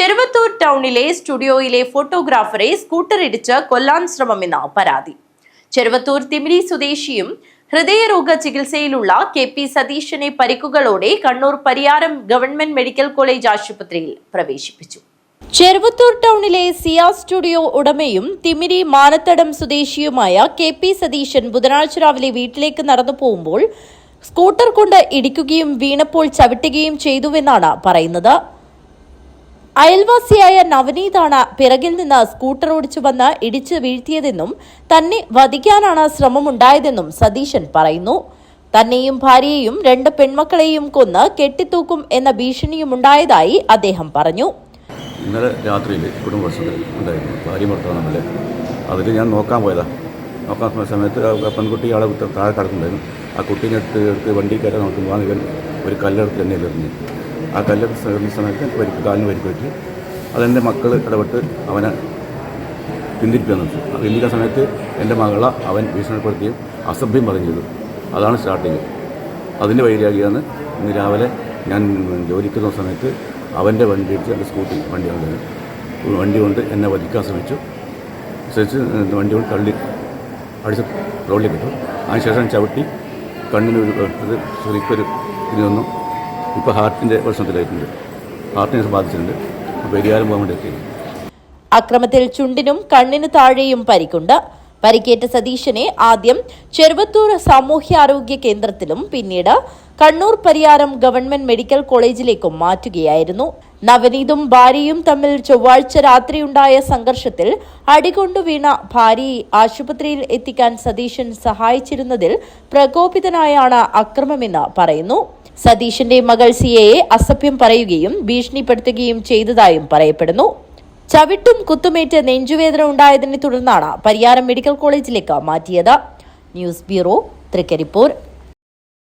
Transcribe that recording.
ചെറുവത്തൂർ ടൗണിലെ സ്റ്റുഡിയോയിലെ ഫോട്ടോഗ്രാഫറെ സ്കൂട്ടറിടിച്ച് കൊല്ലാൻ ശ്രമമെന്ന പരാതി. ചെറുവത്തൂർ തിമിരി സ്വദേശിയും ഹൃദയരോഗ ചികിത്സയിലുള്ള KP സതീശനെ പരിക്കുകളോടെ Kannur Pariyaram government medical college ആശുപത്രിയിൽ പ്രവേശിപ്പിച്ചു. ചെറുവത്തൂർ ടൗണിലെ സിയ സ്റ്റുഡിയോ ഉടമയും തിമിരി മാനത്തടം സ്വദേശിയുമായ KP സതീശൻ ബുധനാഴ്ച രാവിലെ വീട്ടിലേക്ക് നടന്നു പോകുമ്പോൾ സ്കൂട്ടർ കൊണ്ട് ഇടിക്കുകയും വീണപ്പോൾ ചവിട്ടുകയും ചെയ്തുവെന്നാണ് പറയുന്നത്. അയൽവാസിയായ നവനീതാണ് പിറകിൽ നിന്ന് സ്കൂട്ടർ ഓടിച്ചു വന്ന് ഇടിച്ച് വീഴ്ത്തിയതെന്നും തന്നെ വധിക്കാനാണ് ശ്രമമുണ്ടായതെന്നും സതീശൻ പറയുന്നു. തന്നെയും ഭാര്യയെയും 2 പെൺമക്കളെയും കൊന്ന് കെട്ടിത്തൂക്കും എന്ന ഭീഷണിയുമുണ്ടായതായി അദ്ദേഹം പറഞ്ഞു. ഇന്നലെ രാത്രിയിൽ കുടുംബപ്രശ്നത്തിൽ ഉണ്ടായിരുന്നു. ഭാര്യ ഭർത്താവ് തമ്മിൽ അതിൽ ഞാൻ നോക്കാൻ പോയതാണ്. നോക്കാൻ സമയത്ത് പെൺകുട്ടി ആളെ താഴെ കിടക്കുന്നുണ്ടായിരുന്നു. ആ കുട്ടീനെ എടുത്ത് വണ്ടി കയറാൻ നോക്കുമ്പോൾ ഇവൻ ഒരു കല്ലെടുത്ത് തന്നെ എറിഞ്ഞു. ആ കല്ലെടുത്ത് എറിഞ്ഞ സമയത്ത് കാലിന് പരിക്ക് പറ്റി. അതെൻ്റെ മക്കൾ ഇടപെട്ട് അവനെ പിന്തിരിപ്പിക്കാൻ നോക്കി. ആ പിന്തിരിക്കുന്ന സമയത്ത് എൻ്റെ മകളെ അവൻ ഭീഷണിപ്പെടുത്തുകയും അസഭ്യം പറയുകയും ചെയ്തു. അതാണ് സ്റ്റാർട്ടിങ്. അതിൻ്റെ വൈരാഗ്യമാണ് ഇന്ന് രാവിലെ ഞാൻ ജോലിക്കുന്ന സമയത്ത് അവൻ്റെ വണ്ടി അടിച്ച് എൻ്റെ സ്കൂട്ടി വണ്ടി കൊണ്ട് എന്നെ വധിക്കാൻ ശ്രമിച്ചു. വണ്ടി കൊണ്ട് അടിച്ച് റോഡിൽ കിട്ടും. അതിനുശേഷം ചവിട്ടി കണ്ണിനൊരു ശരിക്കൊരു ഇത് വന്നു. ഇപ്പോൾ ഹാർട്ടിൻ്റെ പ്രശ്നത്തിലായിട്ടുണ്ട്. ഹാർട്ടിനെ ബാധിച്ചിട്ടുണ്ട്. പരിയാരം പോകാൻ വേണ്ടി എത്തി. അക്രമത്തിൽ ചുണ്ടിനും കണ്ണിന് താഴെയും പരിക്കുണ്ട്. പരിക്കേറ്റ സതീശനെ ആദ്യം ചെറുവത്തൂർ സാമൂഹ്യാരോഗ്യ കേന്ദ്രത്തിലും പിന്നീട് കണ്ണൂർ പരിയാരം ഗവൺമെന്റ് മെഡിക്കൽ കോളേജിലേക്കും മാറ്റുകയായിരുന്നു. നവനീതും ഭാര്യയും തമ്മിൽ ചൊവ്വാഴ്ച രാത്രിയുണ്ടായ സംഘർഷത്തിൽ അടികൊണ്ടു വീണ ഭാര്യയെ ആശുപത്രിയിൽ എത്തിക്കാൻ സതീശൻ സഹായിച്ചിരുന്നതിൽ പ്രകോപിതനായാണ് അക്രമമെന്ന് പറയുന്നു. സതീശന്റെ മകൾ സിയയെ അസഭ്യം പറയുകയും ഭീഷണിപ്പെടുത്തുകയും ചെയ്തതായും പറയപ്പെടുന്നു. ചവിട്ടും കുത്തുമേറ്റ് നെഞ്ചുവേദന ഉണ്ടായതിനെ തുടർന്നാണ് പരിയാരം മെഡിക്കൽ കോളേജിലേക്ക് മാറ്റിയത്. News bureau, Trikaripur.